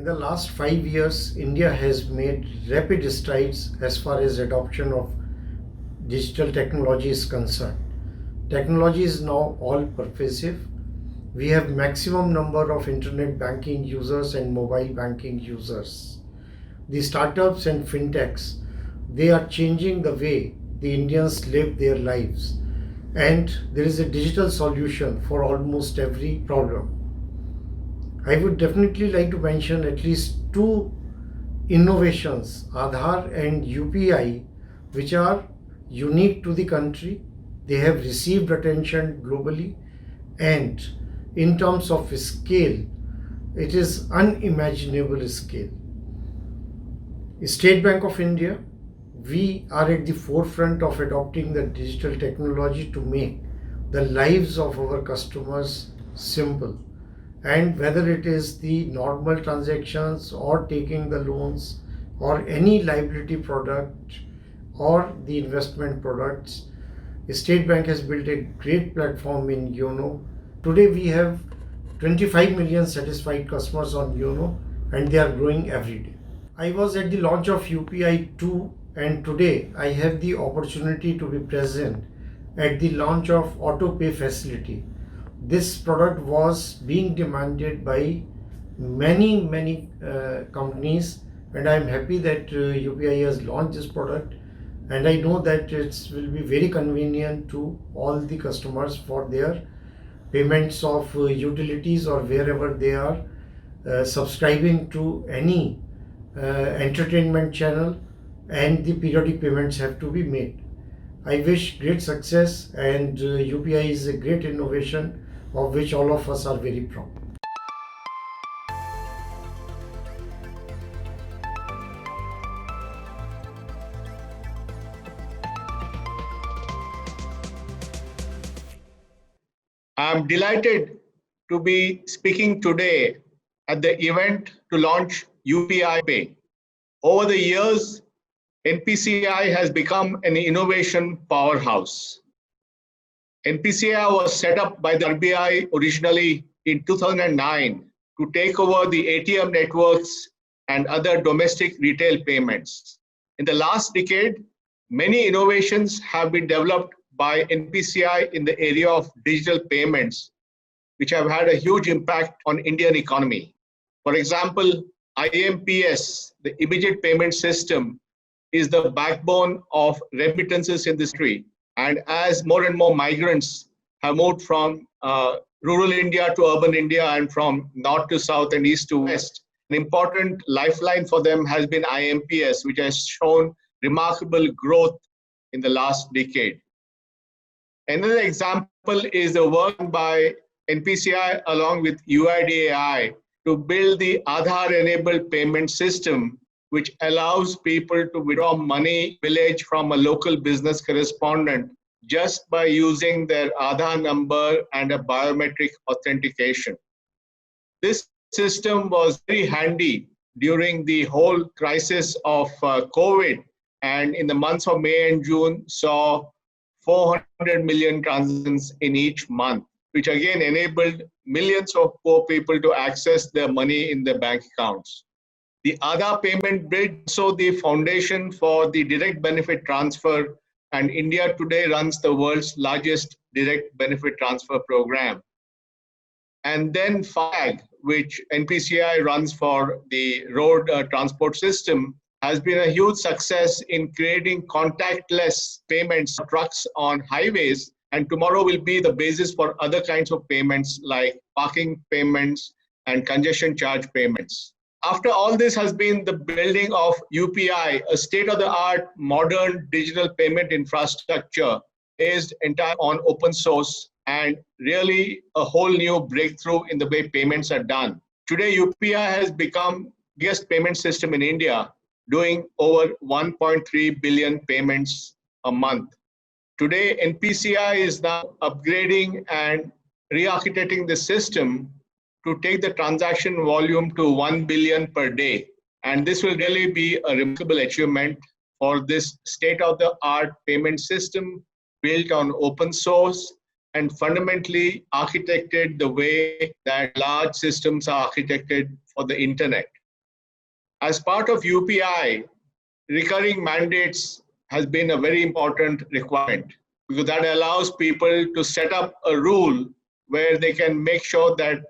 In the last 5 years, India has made rapid strides as far as adoption of digital technology is concerned. Technology is now all pervasive. We have maximum number of internet banking users and mobile banking users. The startups and fintechs, they are changing the way the Indians live their lives, and there is a digital solution for almost every problem. I would definitely like to mention at least two innovations, Aadhaar and UPI, which are unique to the country. They have received attention globally, and in terms of scale, it is unimaginable scale. State Bank of India, we are at the forefront of adopting the digital technology to make the lives of our customers simple. And whether it is the normal transactions or taking the loans or any liability product or the investment products, State Bank has built a great platform in YONO. Today we have 25 million satisfied customers on YONO, and they are growing every day. I was at the launch of UPI 2, and today I have the opportunity to be present at the launch of AutoPay facility. This product was being demanded by many companies, and I am happy that UPI has launched this product, and I know that it will be very convenient to all the customers for their payments of utilities or wherever they are subscribing to any entertainment channel, and the periodic payments have to be made. I wish great success, and UPI is a great innovation of which all of us are very proud. I'm delighted to be speaking today at the event to launch UPI Pay. Over the years, NPCI has become an innovation powerhouse. NPCI was set up by the RBI originally in 2009 to take over the ATM networks and other domestic retail payments. In the last decade, many innovations have been developed by NPCI in the area of digital payments, which have had a huge impact on Indian economy. For example, IMPS, the immediate payment system, is the backbone of remittances in this country. And as more and more migrants have moved from rural India to urban India and from north to south and east to west, an important lifeline for them has been IMPS, which has shown remarkable growth in the last decade. Another example is the work by NPCI along with UIDAI to build the Aadhaar-enabled payment system, which allows people to withdraw money village from a local business correspondent just by using their Aadhaar number and a biometric authentication. This system was very handy during the whole crisis of COVID, and in the months of May and June saw 400 million transactions in each month, which again enabled millions of poor people to access their money in their bank accounts. The Aadhaar payment bridge is also the foundation for the direct benefit transfer, and India today runs the world's largest direct benefit transfer program. And then FAG, which NPCI runs for the road transport system, has been a huge success in creating contactless payments for trucks on highways, and tomorrow will be the basis for other kinds of payments like parking payments and congestion charge payments. After all this has been the building of UPI, a state-of-the-art modern digital payment infrastructure based entirely on open source, and really a whole new breakthrough in the way payments are done. Today, UPI has become the biggest payment system in India, doing over 1.3 billion payments a month. Today, NPCI is now upgrading and re-architecting the system to take the transaction volume to 1 billion per day. And this will really be a remarkable achievement for this state-of-the-art payment system built on open source and fundamentally architected the way that large systems are architected for the internet. As part of UPI, recurring mandates has been a very important requirement because that allows people to set up a rule where they can make sure that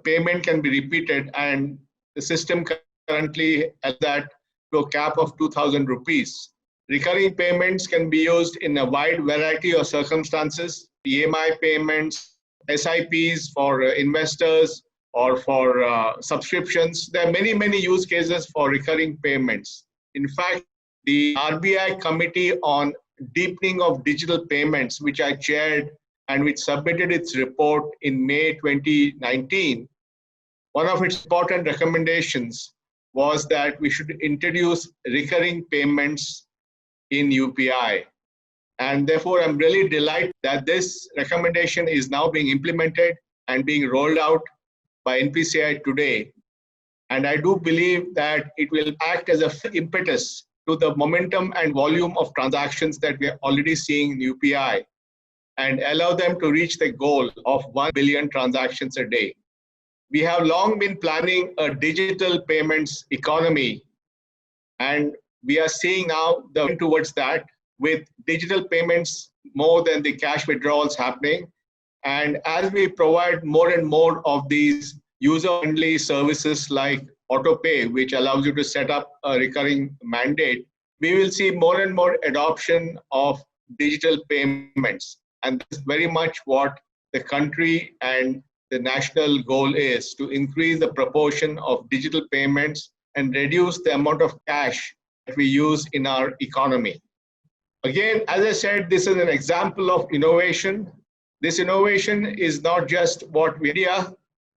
payment can be repeated, and the system currently has that to a cap of 2,000 rupees. Recurring payments can be used in a wide variety of circumstances: EMI payments, SIPs for investors, or for subscriptions. There are many use cases for recurring payments. In fact, the RBI Committee on Deepening of Digital Payments, which I chaired and which submitted its report in May 2019, one of its important recommendations was that we should introduce recurring payments in UPI. And therefore, I'm really delighted that this recommendation is now being implemented and being rolled out by NPCI today. And I do believe that it will act as an impetus to the momentum and volume of transactions that we are already seeing in UPI and allow them to reach the goal of 1 billion transactions a day. We have long been planning a digital payments economy, and we are seeing now the way towards that with digital payments more than the cash withdrawals happening. And as we provide more and more of these user-friendly services like AutoPay, which allows you to set up a recurring mandate, we will see more and more adoption of digital payments. And that's very much what the country and the national goal is, to increase the proportion of digital payments and reduce the amount of cash that we use in our economy. Again, as I said, this is an example of innovation. This innovation is not just what India,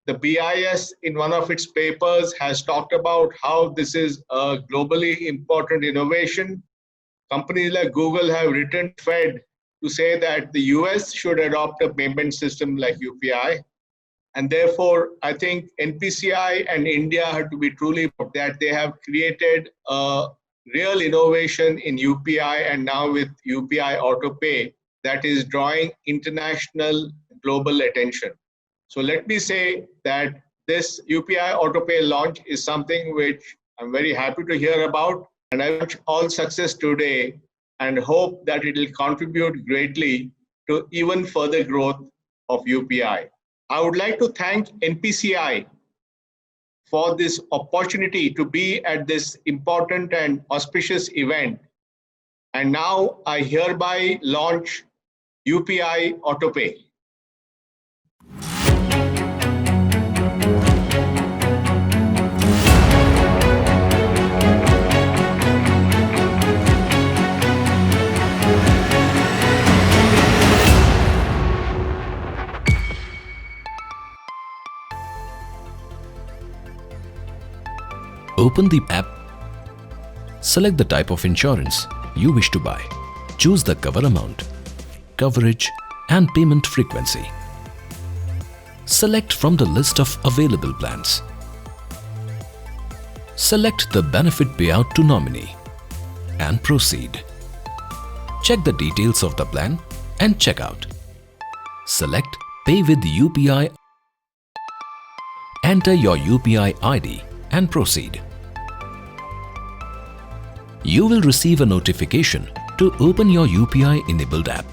the BIS in one of its papers has talked about how this is a globally important innovation. Companies like Google have written Fed to say that the US should adopt a payment system like UPI. And therefore, I think NPCI and India have to be truly proud that they have created a real innovation in UPI and now with UPI AutoPay that is drawing international global attention. So let me say that this UPI AutoPay launch is something which I'm very happy to hear about, and I wish all success today and hope that it will contribute greatly to even further growth of UPI. I would like to thank NPCI for this opportunity to be at this important and auspicious event. And now I hereby launch UPI AutoPay. Open the app, select the type of insurance you wish to buy, choose the cover amount, coverage and payment frequency. Select from the list of available plans. Select the benefit payout to nominee and proceed. Check the details of the plan and check out. Select Pay with UPI. Enter your UPI ID and proceed. You will receive a notification to open your UPI-enabled app.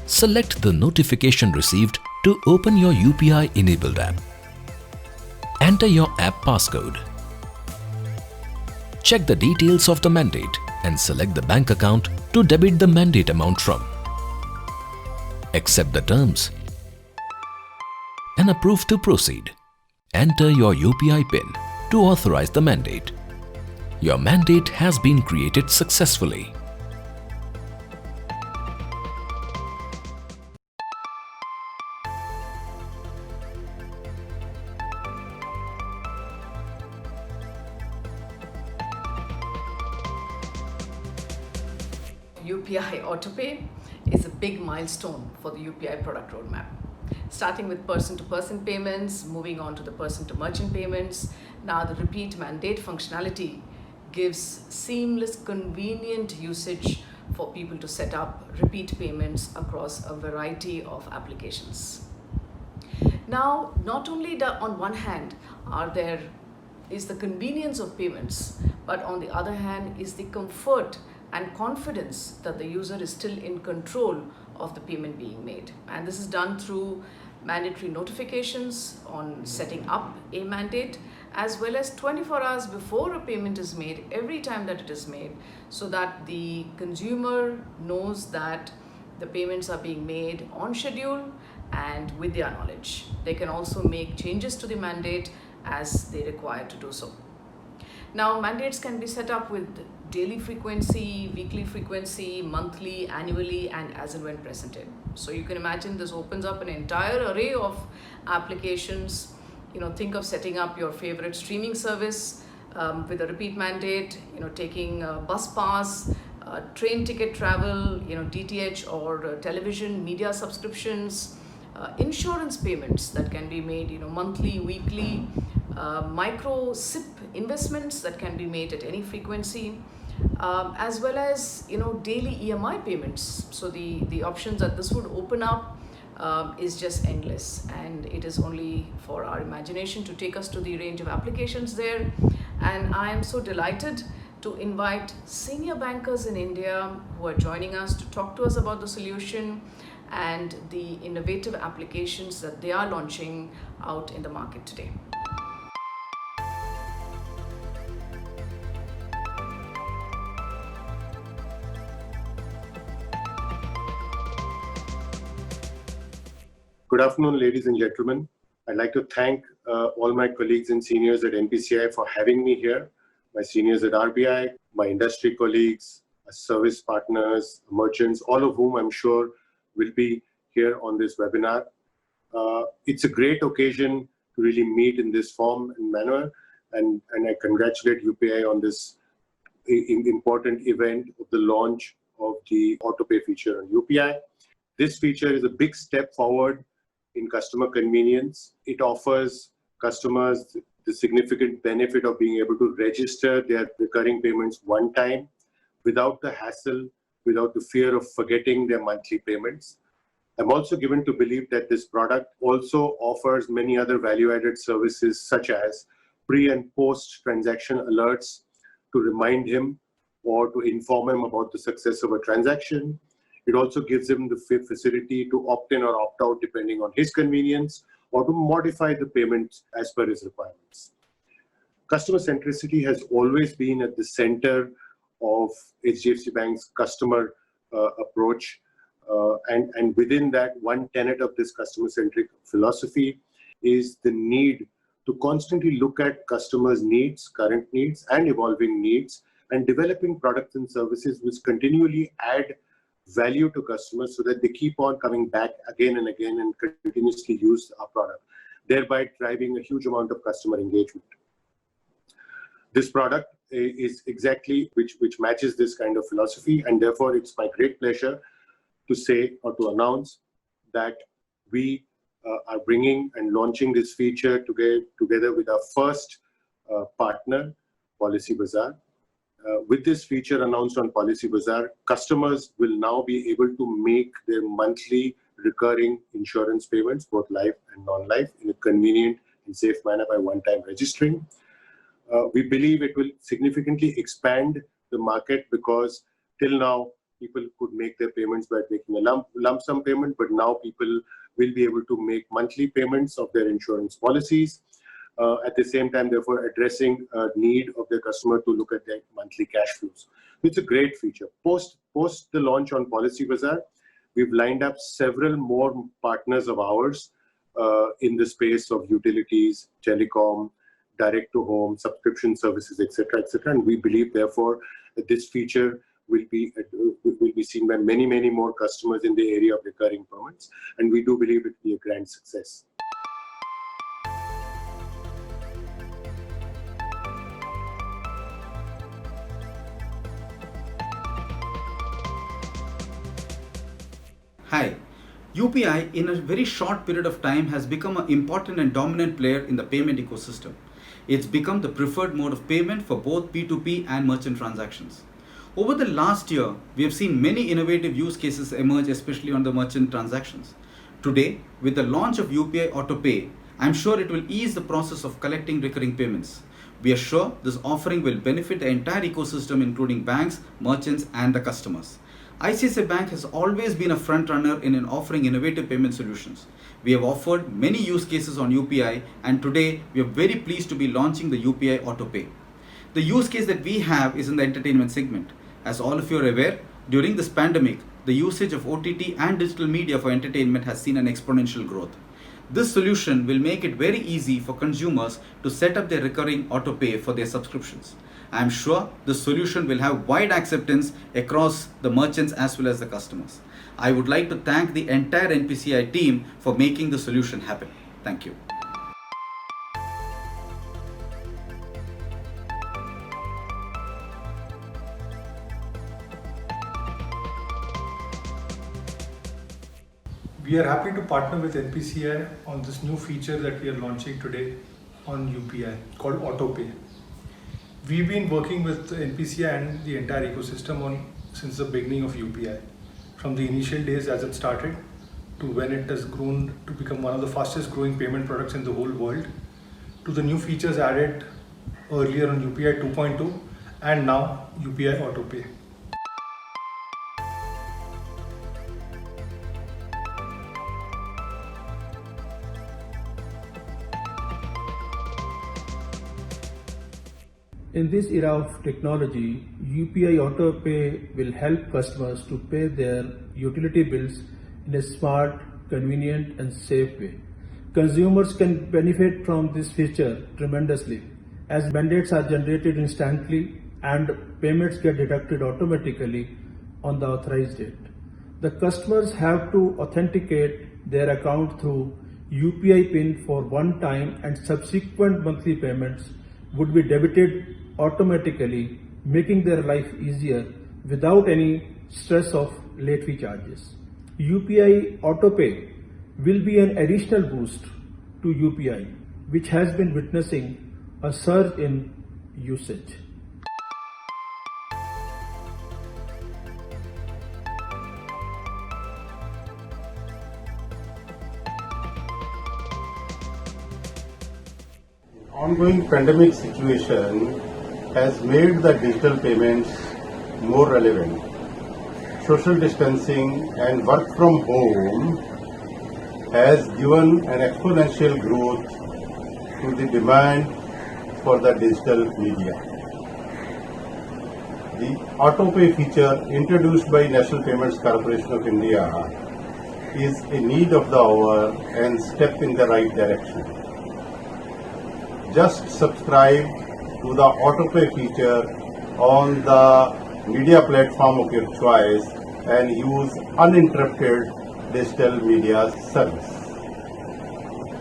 Select the notification received to open your UPI-enabled app. Enter your app passcode. Check the details of the mandate and select the bank account to debit the mandate amount from. Accept the terms and approve to proceed. Enter your UPI PIN to authorize the mandate. Your mandate has been created successfully. UPI AutoPay is a big milestone for the UPI product roadmap. Starting with person-to-person payments, moving on to the person-to-merchant payments, now the repeat mandate functionality gives seamless, convenient usage for people to set up repeat payments across a variety of applications. Now, not only on one hand is the convenience of payments, but on the other hand is the comfort and confidence that the user is still in control of the payment being made. And this is done through mandatory notifications on setting up a mandate, as well as 24 hours before a payment is made, every time that it is made, so that the consumer knows that the payments are being made on schedule and with their knowledge. They can also make changes to the mandate as they require to do so. Now, mandates can be set up with daily frequency, weekly frequency, monthly, annually, and as and when presented. So you can imagine this opens up an entire array of applications. Think of setting up your favorite streaming service with a repeat mandate, taking a bus pass, train ticket travel, DTH or television, media subscriptions, insurance payments that can be made, monthly, weekly, micro SIP investments that can be made at any frequency, as well as daily EMI payments. So the options that this would open up is just endless, and it is only for our imagination to take us to the range of applications there. And I am so delighted to invite senior bankers in India who are joining us to talk to us about the solution and the innovative applications that they are launching out in the market today. Good afternoon, ladies and gentlemen. I'd like to thank all my colleagues and seniors at NPCI for having me here, my seniors at RBI, my industry colleagues, service partners, merchants, all of whom I'm sure will be here on this webinar. It's a great occasion to really meet in this form and manner, and I congratulate UPI on this important event of the launch of the AutoPay feature on UPI. This feature is a big step forward in customer convenience. It offers customers the significant benefit of being able to register their recurring payments one time without the hassle, without the fear of forgetting their monthly payments. I'm also given to believe that this product also offers many other value-added services such as pre and post transaction alerts to remind him or to inform him about the success of a transaction. It also gives him the facility to opt in or opt out depending on his convenience, or to modify the payments as per his requirements. Customer centricity has always been at the center of HDFC Bank's customer approach. And within that, one tenet of this customer-centric philosophy is the need to constantly look at customers' needs, current needs, and evolving needs, and developing products and services which continually add value to customers so that they keep on coming back again and again and continuously use our product, thereby driving a huge amount of customer engagement. This product is exactly which matches this kind of philosophy, and therefore it's my great pleasure to say or to announce that we are bringing and launching this feature together with our first partner, Policy Bazaar. With this feature announced on Policy Bazaar, customers will now be able to make their monthly recurring insurance payments, both life and non-life, in a convenient and safe manner by one-time registering. We believe it will significantly expand the market because till now, people could make their payments by making a lump sum payment, but now people will be able to make monthly payments of their insurance policies. At the same time, therefore, addressing a need of the customer to look at their monthly cash flows. It's a great feature. Post the launch on Policy Bazaar, we've lined up several more partners of ours in the space of utilities, telecom, direct-to-home, subscription services, etc., etc. And we believe, therefore, that this feature will be seen by many, many more customers in the area of recurring payments. And we do believe it will be a grand success. Hi. UPI in a very short period of time has become an important and dominant player in the payment ecosystem. It's become the preferred mode of payment for both P2P and merchant transactions. Over the last year, we have seen many innovative use cases emerge, especially on the merchant transactions. Today, with the launch of UPI AutoPay, I'm sure it will ease the process of collecting recurring payments. We are sure this offering will benefit the entire ecosystem, including banks, merchants, and the customers. ICICI Bank has always been a front runner in offering innovative payment solutions. We have offered many use cases on UPI, and today we are very pleased to be launching the UPI AutoPay. The use case that we have is in the entertainment segment. As all of you are aware, during this pandemic, the usage of OTT and digital media for entertainment has seen an exponential growth. This solution will make it very easy for consumers to set up their recurring autopay for their subscriptions. I am sure this solution will have wide acceptance across the merchants as well as the customers. I would like to thank the entire NPCI team for making the solution happen. Thank you. We are happy to partner with NPCI on this new feature that we are launching today on UPI called AutoPay. We've been working with NPCI and the entire ecosystem since the beginning of UPI, from the initial days as it started to when it has grown to become one of the fastest growing payment products in the whole world, to the new features added earlier on UPI 2.2 and now UPI AutoPay. In this era of technology, UPI AutoPay will help customers to pay their utility bills in a smart, convenient and safe way. Consumers can benefit from this feature tremendously as mandates are generated instantly and payments get deducted automatically on the authorized date. The customers have to authenticate their account through UPI PIN for one time, and subsequent monthly payments would be debited automatically, making their life easier without any stress of late fee charges. UPI AutoPay will be an additional boost to UPI, which has been witnessing a surge in usage. Ongoing pandemic situation has made the digital payments more relevant. Social distancing and work from home has given an exponential growth to the demand for the digital media. The AutoPay feature introduced by National Payments Corporation of India is a need of the hour and step in the right direction. Just subscribe to the AutoPay feature on the media platform of your choice and use uninterrupted digital media service.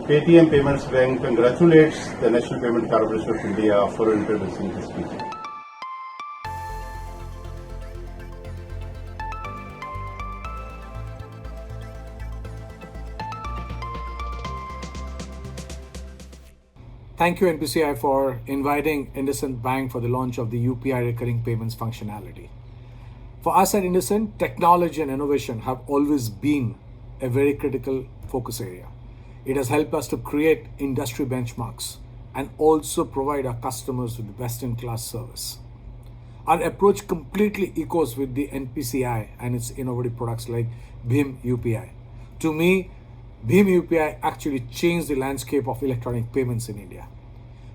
Paytm Payments Bank congratulates the National Payment Corporation of India for introducing this feature. Thank you NPCI for inviting IndusInd Bank for the launch of the UPI recurring payments functionality. For us at IndusInd, technology and innovation have always been a very critical focus area. It has helped us to create industry benchmarks and also provide our customers with best-in-class service. Our approach completely echoes with the NPCI and its innovative products like Bhim UPI. To me, Bhim UPI actually changed the landscape of electronic payments in India.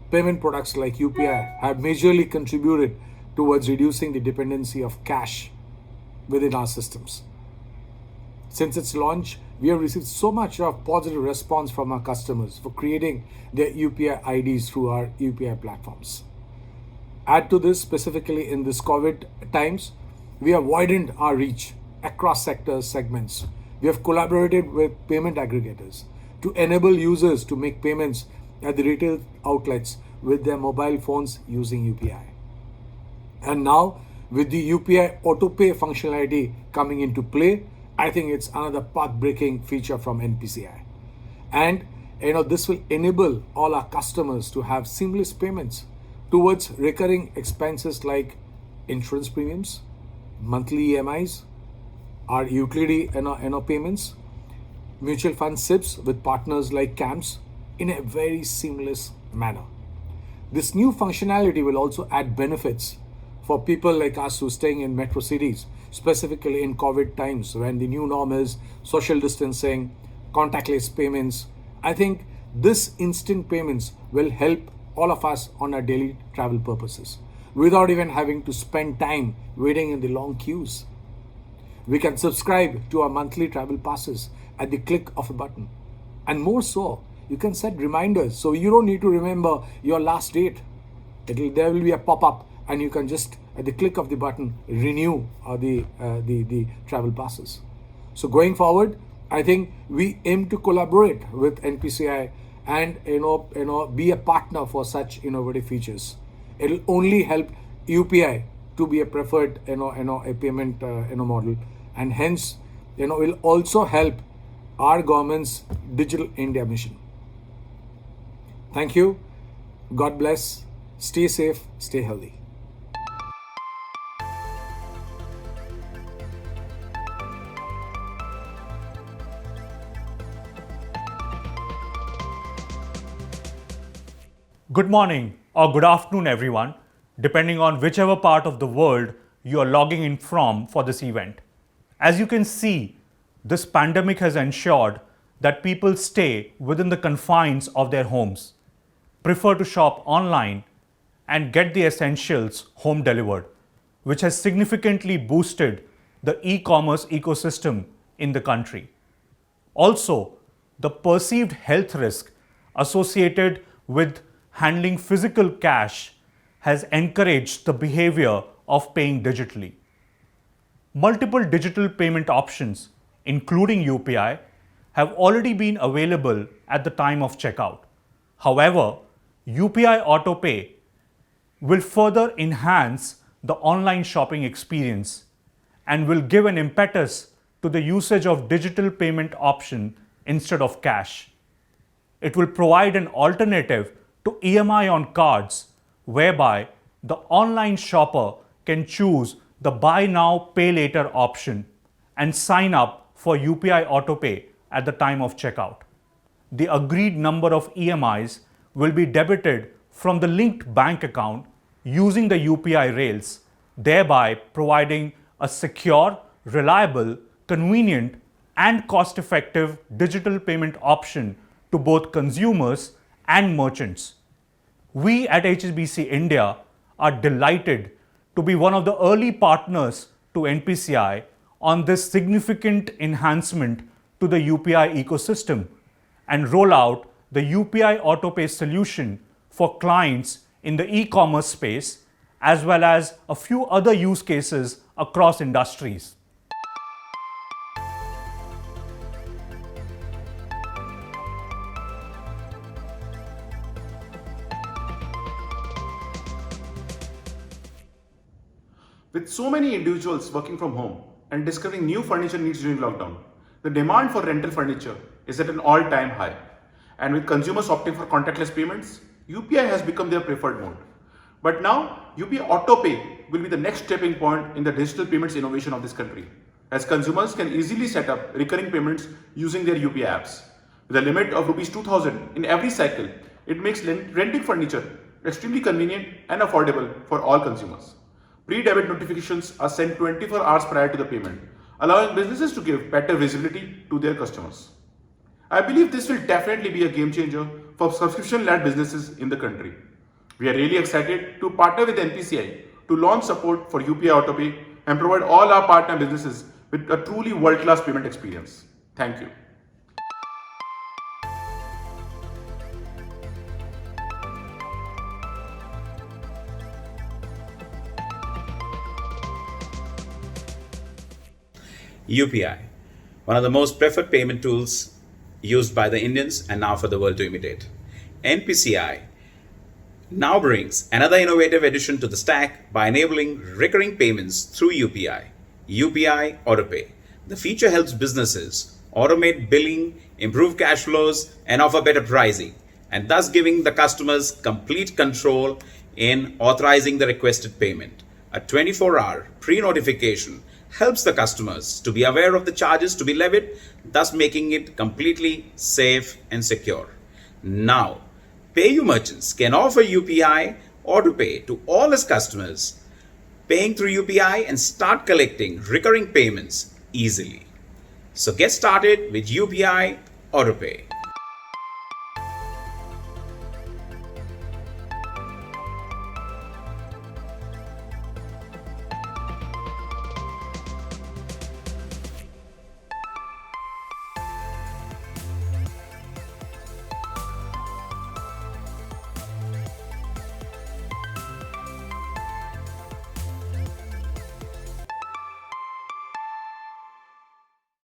Payment products like UPI have majorly contributed towards reducing the dependency of cash within our systems. Since its launch, we have received so much of positive response from our customers for creating their UPI IDs through our UPI platforms. Add to this, specifically in this COVID times, we have widened our reach across sectors, segments. We have collaborated with payment aggregators to enable users to make payments at the retail outlets with their mobile phones using UPI. And now, with the UPI AutoPay functionality coming into play, I think it's another path-breaking feature from NPCI. And this will enable all our customers to have seamless payments towards recurring expenses like insurance premiums, monthly EMIs, our utility payments, mutual fund SIPs with partners like CAMS in a very seamless manner. This new functionality will also add benefits for people like us who are staying in metro cities, specifically in COVID times when the new norm is social distancing, contactless payments. I think this instant payments will help all of us on our daily travel purposes without even having to spend time waiting in the long queues. We can subscribe to our monthly travel passes at the click of a button. And more so, you can set reminders so you don't need to remember your last date. There will be a pop-up and you can just at the click of the button renew the travel passes. So going forward, I think we aim to collaborate with NPCI and be a partner for such innovative features. It'll only help UPI to be a preferred a payment model, and hence will also help our government's Digital India mission. Thank you. God bless. Stay safe. Stay healthy. Good morning or good afternoon, everyone, depending on whichever part of the world you are logging in from for this event. As you can see, this pandemic has ensured that people stay within the confines of their homes, prefer to shop online, and get the essentials home delivered, which has significantly boosted the e-commerce ecosystem in the country. Also, the perceived health risk associated with handling physical cash has encouraged the behavior of paying digitally. Multiple digital payment options, including UPI, have already been available at the time of checkout. However, UPI AutoPay will further enhance the online shopping experience and will give an impetus to the usage of digital payment option instead of cash. It will provide an alternative to EMI on cards, whereby the online shopper can choose the buy now, pay later option and sign up for UPI AutoPay at the time of checkout. The agreed number of EMIs will be debited from the linked bank account using the UPI rails, thereby providing a secure, reliable, convenient and cost-effective digital payment option to both consumers and merchants. We at HSBC India are delighted to be one of the early partners to NPCI on this significant enhancement to the UPI ecosystem and roll out the UPI AutoPay solution for clients in the e-commerce space, as well as a few other use cases across industries. With so many individuals working from home and discovering new furniture needs during lockdown, the demand for rental furniture is at an all-time high. And with consumers opting for contactless payments, UPI has become their preferred mode. But now, UPI AutoPay will be the next stepping point in the digital payments innovation of this country, as consumers can easily set up recurring payments using their UPI apps. With a limit of Rs 2,000 in every cycle, it makes renting furniture extremely convenient and affordable for all consumers. Pre-debit notifications are sent 24 hours prior to the payment, allowing businesses to give better visibility to their customers. I believe this will definitely be a game changer for subscription-led businesses in the country. We are really excited to partner with NPCI to launch support for UPI AutoPay and provide all our partner businesses with a truly world-class payment experience. Thank you. UPI, one of the most preferred payment tools used by the Indians and now for the world to imitate. NPCI now brings another innovative addition to the stack by enabling recurring payments through UPI AutoPay. The feature helps businesses automate billing, improve cash flows, and offer better pricing, and thus giving the customers complete control in authorizing the requested payment. A 24-hour pre-notification helps the customers to be aware of the charges to be levied, thus making it completely safe and secure. Now, PayU merchants can offer UPI AutoPay to all its customers, paying through UPI and start collecting recurring payments easily. So get started with UPI AutoPay.